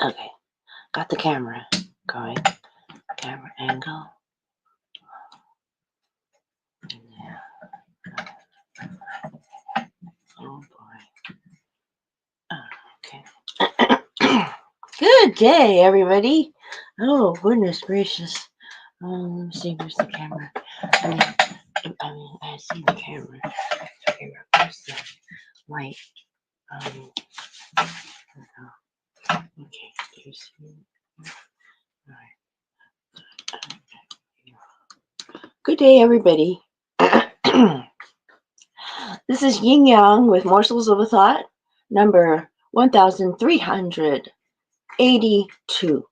Okay, got the camera going. Camera angle. Yeah. Oh boy. Okay. Good day, everybody. Oh goodness gracious. Let me see. Where's the camera? I see the camera. Okay, where's the light? Um, okay. Do you see? All right. Good day, everybody. This is Yin Yang with Morsels of a Thought, number 1382.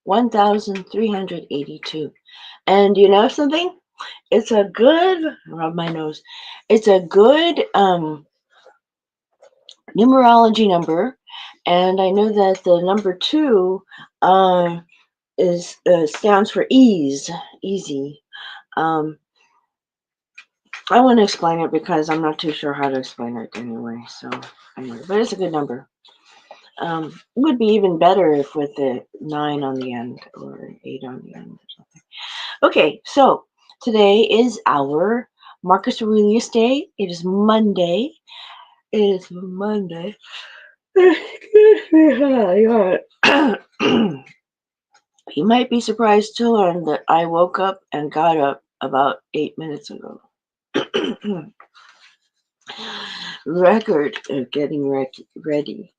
1382. And you know something? It's a good, rub my nose, it's a good numerology number. And I know that the number 2 is stands for ease, easy. Um, I want to explain it because I'm not too sure how to explain it anyway. So anyway, but it's a good number. It would be even better if with the 9 on the end or an 8 on the end or something. Okay, so today is our Marcus Aurelius Day. It is Monday. It is Monday. You might be surprised to learn that I woke up and got up about 8 minutes ago. Record of getting ready.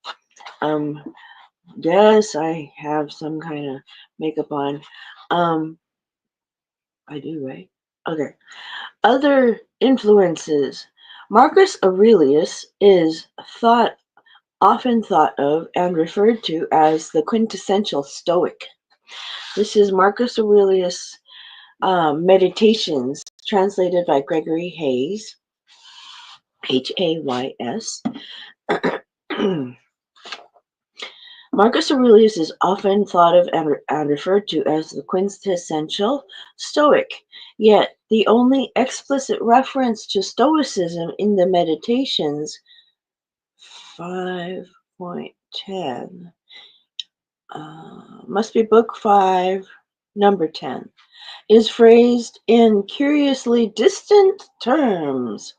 Yes, I have some kind of makeup on. I do, right? Okay. Other influences. Marcus Aurelius is often thought of and referred to as the quintessential Stoic. This is Marcus Aurelius' Meditations, translated by Gregory Hayes, Hays. Marcus Aurelius is often thought of and referred to as the quintessential Stoic, yet the only explicit reference to Stoicism in the Meditations 5.10 must be Book 5, number 10, is phrased in curiously distant terms,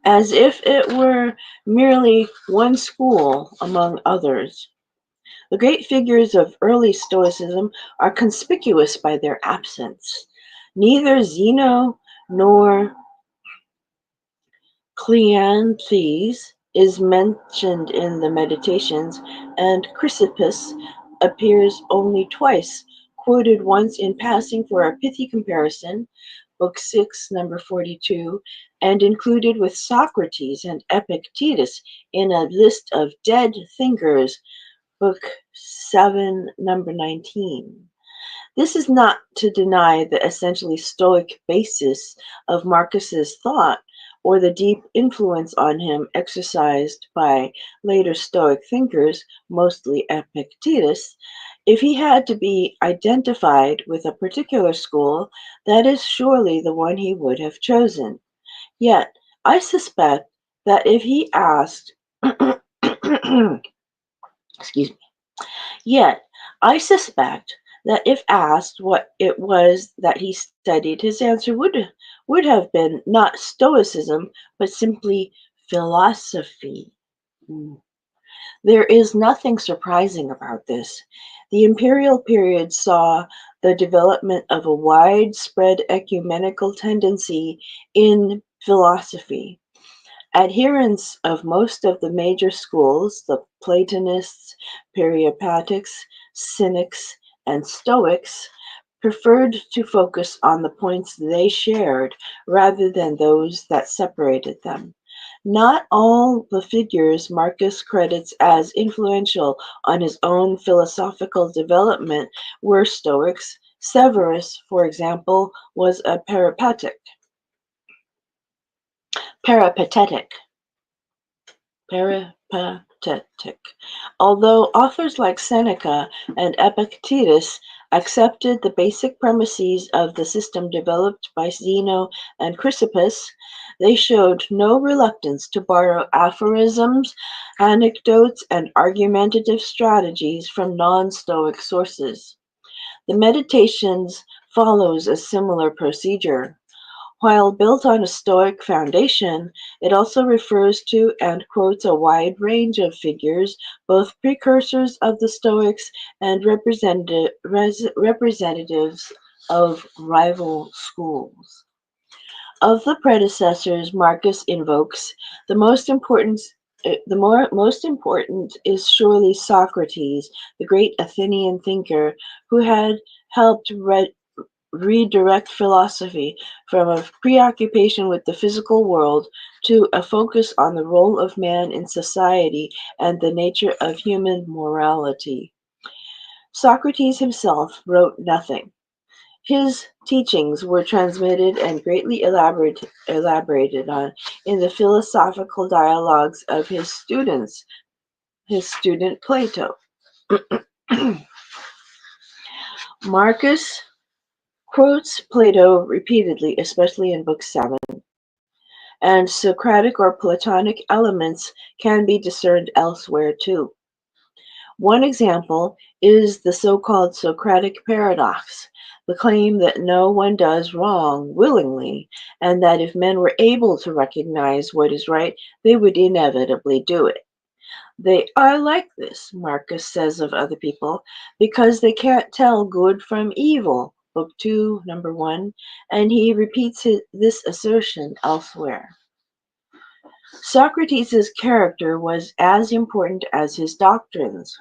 as if it were merely one school among others. The great figures of early Stoicism are conspicuous by their absence. Neither Zeno nor Cleanthes is mentioned in the Meditations, and Chrysippus appears only twice, quoted once in passing for a pithy comparison, Book 6, number 42, and included with Socrates and Epictetus in a list of dead thinkers, Book 7, number 19. This is not to deny the essentially Stoic basis of Marcus's thought or the deep influence on him exercised by later Stoic thinkers, mostly Epictetus. If he had to be identified with a particular school, that is surely the one he would have chosen. Yet, I suspect that if he asked, excuse me, Yet, I suspect that if asked what it was that he studied, his answer would have been not Stoicism, but simply philosophy. Mm. There is nothing surprising about this. The imperial period saw the development of a widespread ecumenical tendency in philosophy. Adherents of most of the major schools, the Platonists, Peripatetics, Cynics, and Stoics, preferred to focus on the points they shared rather than those that separated them. Not all the figures Marcus credits as influential on his own philosophical development were Stoics. Severus, for example, was a peripatetic. Peripatetic. Although authors like Seneca and Epictetus accepted the basic premises of the system developed by Zeno and Chrysippus, They showed no reluctance to borrow aphorisms, anecdotes, and argumentative strategies from non-Stoic sources. The Meditations follows a similar procedure. While built on a Stoic foundation, it also refers to and quotes a wide range of figures, both precursors of the Stoics and representatives of rival schools. Of the predecessors Marcus invokes, the most important is surely Socrates, the great Athenian thinker who had helped redirect philosophy from a preoccupation with the physical world to a focus on the role of man in society and the nature of human morality. Socrates himself wrote nothing. His teachings were transmitted and greatly elaborated on in the philosophical dialogues of his student Plato. Marcus quotes Plato repeatedly, especially in Book 7, and Socratic or Platonic elements can be discerned elsewhere too. One example is the so-called Socratic paradox, the claim that no one does wrong willingly, and that if men were able to recognize what is right, they would inevitably do it. They are like this, Marcus says of other people, because they can't tell good from evil. Book 2, number 1, and he repeats this assertion elsewhere. Socrates' character was as important as his doctrines.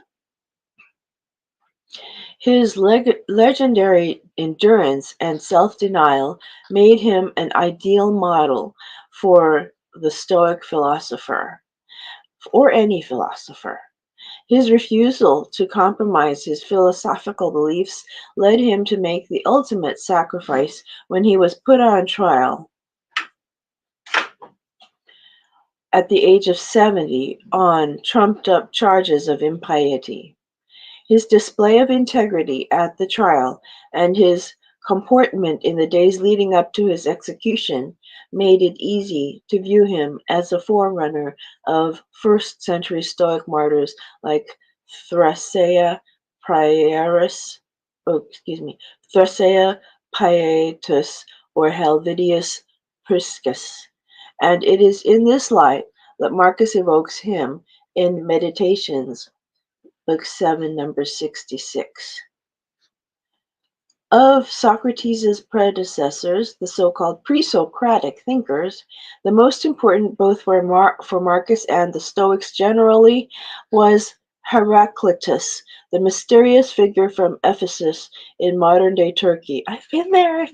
His legendary endurance and self-denial made him an ideal model for the Stoic philosopher, or any philosopher. His refusal to compromise his philosophical beliefs led him to make the ultimate sacrifice when he was put on trial at the age of 70 on trumped-up charges of impiety. His display of integrity at the trial and his comportment in the days leading up to his execution made it easy to view him as a forerunner of first-century Stoic martyrs like Thrasea Priorus, Thrasea Pietus, or Helvidius Priscus. And it is in this light that Marcus evokes him in Meditations, Book 7, number 66. Of Socrates' predecessors, the so-called pre-Socratic thinkers, the most important both for Marcus and the Stoics generally was Heraclitus, the mysterious figure from Ephesus in modern-day Turkey. I've been there.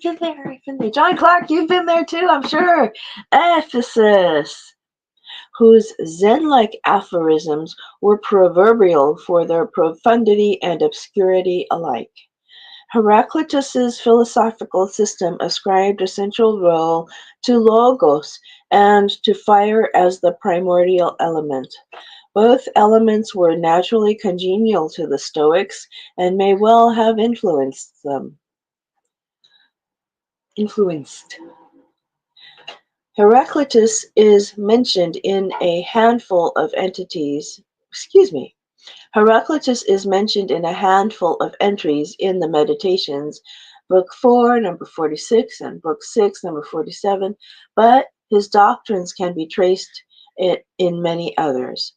John Clark, you've been there too, I'm sure. Ephesus, whose Zen-like aphorisms were proverbial for their profundity and obscurity alike. Heraclitus's philosophical system ascribed a central role to logos and to fire as the primordial element. Both elements were naturally congenial to the Stoics and may well have influenced. Heraclitus is mentioned in a handful of Heraclitus is mentioned in a handful of entries in the Meditations, Book 4, number 46, and Book 6, number 47, but his doctrines can be traced in many others.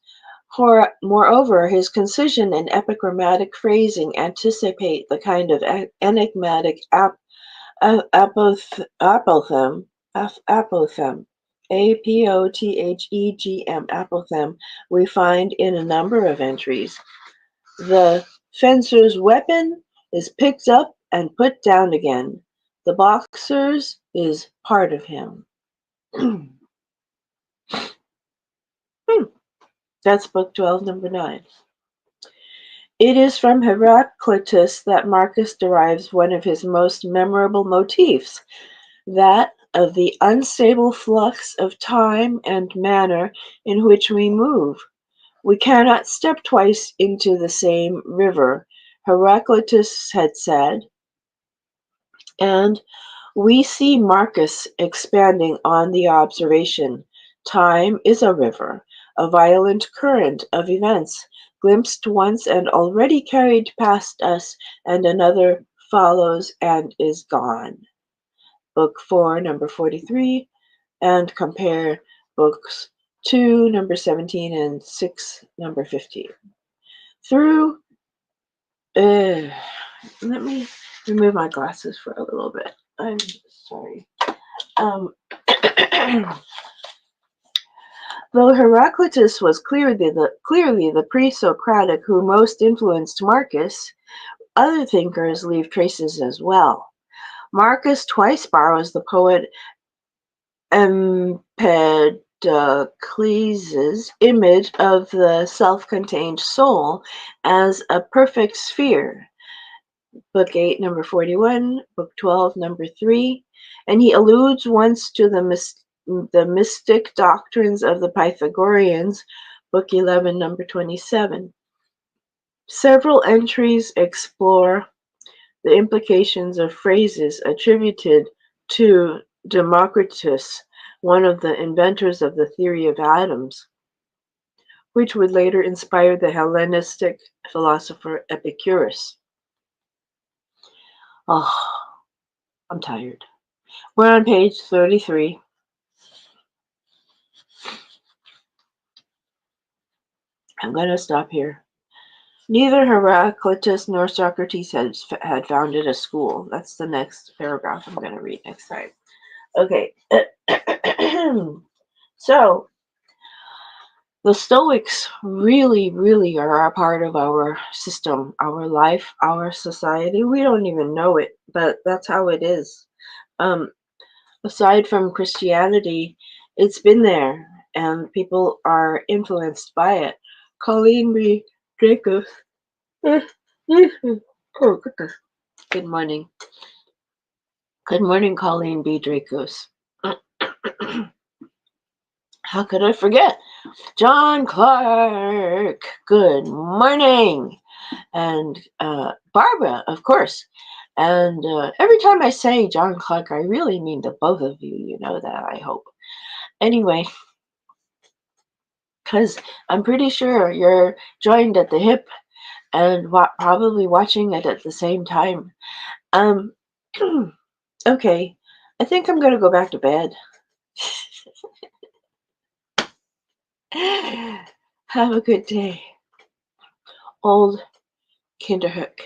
Moreover, his concision and epigrammatic phrasing anticipate the kind of enigmatic apothegm, apothegm, we find in a number of entries. The fencer's weapon is picked up and put down again. The boxer's is part of him. That's Book 12, number 9. It is from Heraclitus that Marcus derives one of his most memorable motifs, that of the unstable flux of time and manner in which we move. We cannot step twice into the same river, Heraclitus had said, and We see Marcus expanding on the observation. Time is a river, a violent current of events, glimpsed once and already carried past us, and another follows and is gone. Book 4, number 43, and compare books 2, number 17, and 6, number 15. Through, uh, let me remove my glasses for a little bit. I'm sorry. Um, Though Heraclitus was clearly the pre-Socratic who most influenced Marcus, other thinkers leave traces as well. Marcus twice borrows the poet Empedocles' image of the self-contained soul as a perfect sphere, Book 8, number 41, Book 12, number 3, and he alludes once to the mystic doctrines of the Pythagoreans, Book 11, number 27. Several entries explore the implications of phrases attributed to Democritus, one of the inventors of the theory of atoms, which would later inspire the Hellenistic philosopher Epicurus. Oh, I'm tired. We're on page 33. I'm going to stop here. Neither Heraclitus nor Socrates had founded a school. That's the next paragraph I'm going to read next time. Okay. So, the Stoics really, really are a part of our system, our life, our society. We don't even know it, but that's how it is. Um, Aside from Christianity, it's been there, and people are influenced by it. Colleen B. Dracos. Oh, goodness. Good morning. Good morning, Colleen B. Dracos. How could I forget? John Clark. Good morning. And Barbara, of course. And every time I say John Clark, I really mean the both of you. You know that, I hope. Anyway, because I'm pretty sure you're joined at the hip and probably watching it at the same time. Um, okay, I think I'm gonna go back to bed. Have a good day, old Kinderhook.